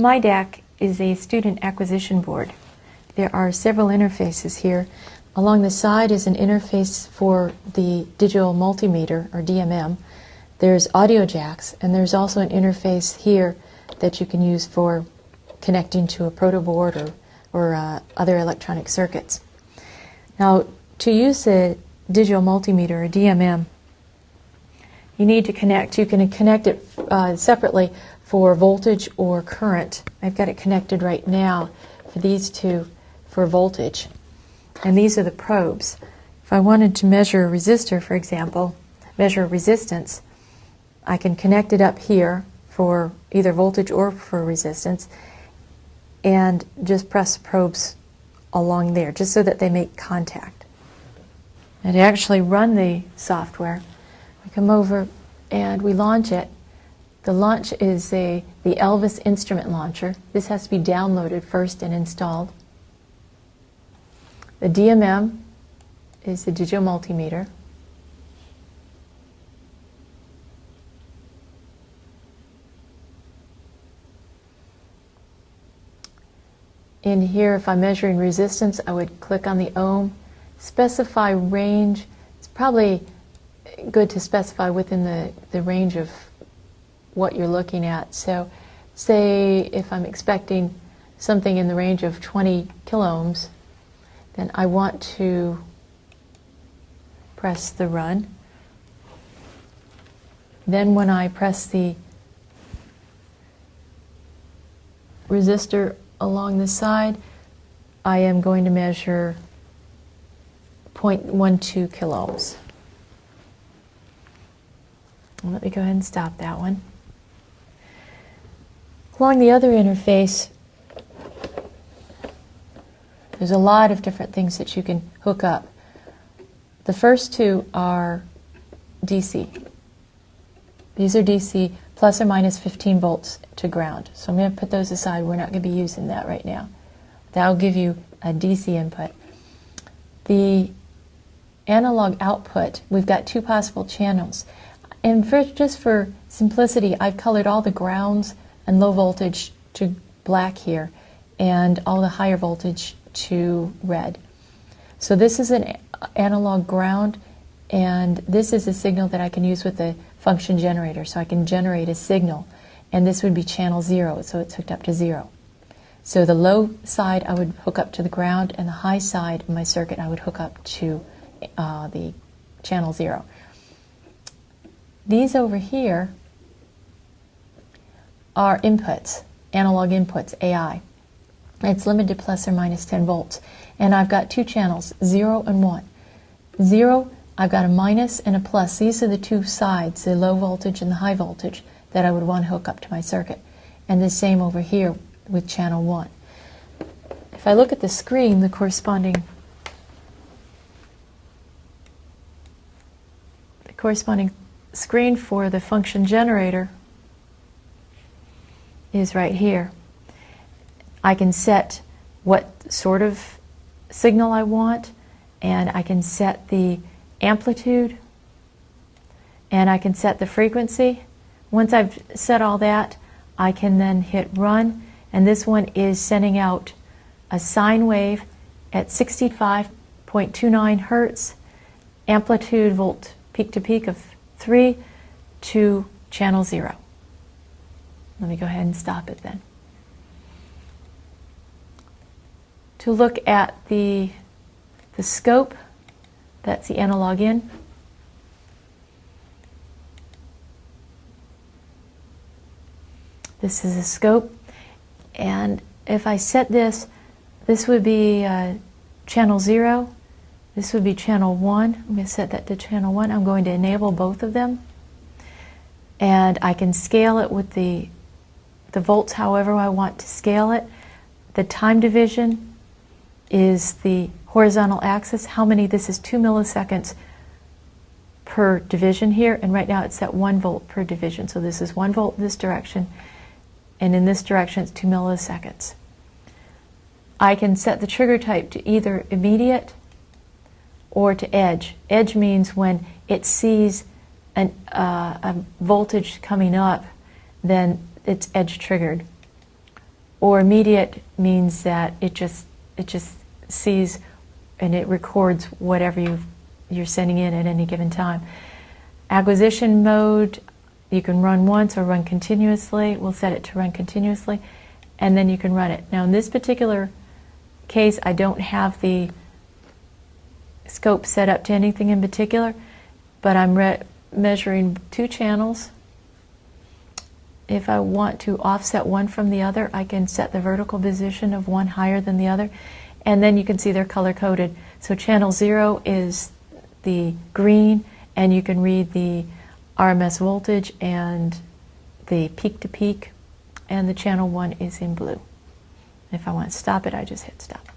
myDAQ is a student acquisition board. There are several interfaces here. Along the side is an interface for the digital multimeter, or DMM. There's audio jacks, and there's also an interface here that you can use for connecting to a proto board or other electronic circuits. Now, to use the digital multimeter, or DMM, you need to connect. You can connect it separately for voltage or current. I've got it connected right now for these two for voltage. And these are the probes. If I wanted to measure a resistor, for example, measure resistance, I can connect it up here for either voltage or for resistance and just press probes along there just so that they make contact. And to actually run the software, we come over and we launch it. The launch is the Elvis instrument launcher. This has to be downloaded first and installed. The DMM is the digital multimeter. In here, if I'm measuring resistance, I would click on the ohm, specify range. It's probably good to specify within the range of what you're looking at. So say if I'm expecting something in the range of 20 kiloohms, then I want to press the run. Then when I press the resistor along the side, I am going to measure 0.12 kiloohms. Let me go ahead and stop that one. Along the other interface, there's a lot of different things that you can hook up. The first two are DC. These are DC plus or minus 15 volts to ground. So I'm going to put those aside. We're not going to be using that right now. That'll give you a DC input. The analog output, we've got two possible channels. And just for simplicity, I've colored all the grounds and low voltage to black here, and all the higher voltage to red. So this is an analog ground, and this is a signal that I can use with the function generator. So I can generate a signal, and this would be channel 0, so it's hooked up to 0. So the low side I would hook up to the ground, and the high side of my circuit I would hook up to the channel 0. These over here are inputs, analog inputs, AI. It's limited to plus or minus 10 volts. And I've got two channels, 0 and 1. 0, I've got a minus and a plus. These are the two sides, the low voltage and the high voltage, that I would want to hook up to my circuit. And the same over here with channel 1. If I look at the screen, the corresponding screen for the function generator is right here. I can set what sort of signal I want, and I can set the amplitude, and I can set the frequency. Once I've set all that, I can then hit run, and this one is sending out a sine wave at 65.29 hertz, amplitude volt peak to peak of 3 to channel 0. Let me go ahead and stop it then. To look at the scope, that's the analog in. This is a scope, and if I set this, this would be channel 0, this would be channel 1. I'm going to set that to channel 1. I'm going to enable both of them, and I can scale it with the volts however I want to scale it. The time division is the horizontal axis. How many? This is 2 milliseconds per division here, and right now it's at 1 volt per division. So this is 1 volt in this direction, and in this direction it's 2 milliseconds. I can set the trigger type to either immediate or to edge. Edge means when it sees a voltage coming up, then it's edge triggered. Or immediate means that it just sees and it records whatever you're sending in at any given time. Acquisition mode, you can run once or run continuously. We'll set it to run continuously, and then you can run it. Now in this particular case, I don't have the scope set up to anything in particular, but I'm measuring 2 channels. If I want to offset one from the other, I can set the vertical position of one higher than the other, and then you can see they're color-coded. So channel 0 is the green, and you can read the RMS voltage and the peak-to-peak, and the channel 1 is in blue. If I want to stop it, I just hit stop.